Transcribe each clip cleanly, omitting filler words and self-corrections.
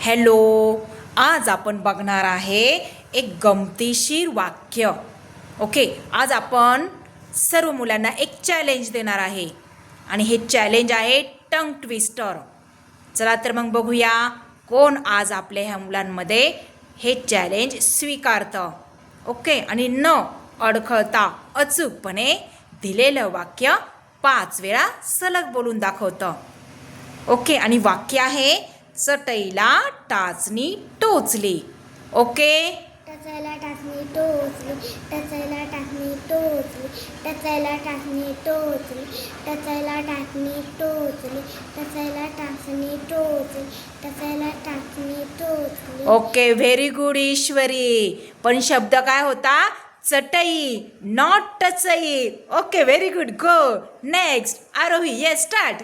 Hello, आज आपण बघणार आहे एक गमतीशीर वाक्य. ओके, आज आपण सर्व मुलांना एक चॅलेंज देणार आहे आणि हे चॅलेंज आहे टंग ट्विस्टर. चला तर मग बघूया कोण आज आपल्या ह्या मुलांमध्ये हे चॅलेंज स्वीकारतं. ओके, आणि न अडखळता अचूकपणे दिलेलं वाक्य 5 वेळा सलग बोलून दाखवतं. ओके, आणि वाक्य आहे चटईला टाचणी टोचली. ओके, टचायला टाचणी टोचली, टचायला टाचणी टोचली, टचायला टाचणी टोचली, टचायला टाचणी टोचली, टचायला टाचणी टोचली, टचायला टाचणी टोचली. Okay, very good Ishwari. पण शब्द काय होता? चटई, नॉट टचई. Okay, very good. Go next. Arohi, yes, start.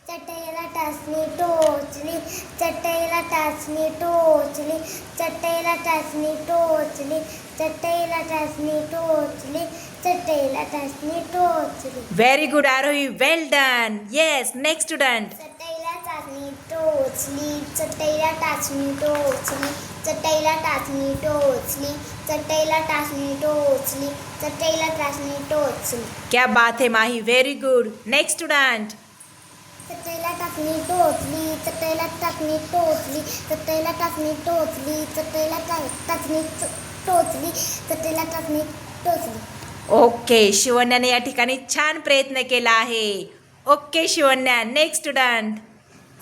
चटईला टाचणी टोचली, चटईला टाचणी टोचली, चटईला टाचणी टोचली, चटईला टाचणी टोचली, चटईला टाचणी टोचली. Very good Arohi, well done. Yes, next student. चटईला टाचणी टोचली, चटईला टाचणी टोचली, चटईला टाचणी टोचली, चटईला टाचणी टोचली, चटईला टाचणी टोचली. क्या बात है Mahi, very good. Next student. चटईला टाचणी टोचली, चटईला टाचणी टोचली, चटईला टाचणी टोचली, चटईला टाचणी टोचली, चटईला टाचणी टोचली. ओके, शिवण्याने या ठिकाणी छान प्रयत्न केला आहे. Okay Shivanya, next student.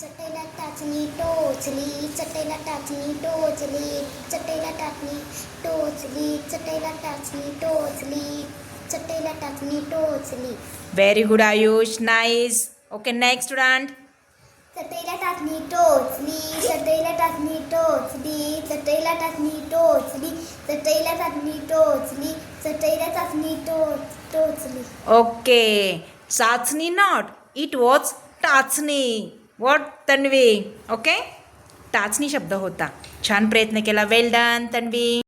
चटईला टाचणी टोचली, चटईला टाचणी टोचली, चटईला टाचणी टोचली, चटईला टाचणी टोचली, चटईला टाचणी टोचली. Very good Ayush, nice. Okay, next student. चटईला टाचणी टोचली, चटईला टाचणी टोचली, चटईला टाचणी टोचली, चटईला टाचणी टोचली, चटईला टाचणी टोचली. ओके, चाचणी नॉट, इट वॉज टाचणी. व्हॉट तन्वी? ओके, टाचणी शब्द होता. छान प्रयत्न केला. Well done Tanvi.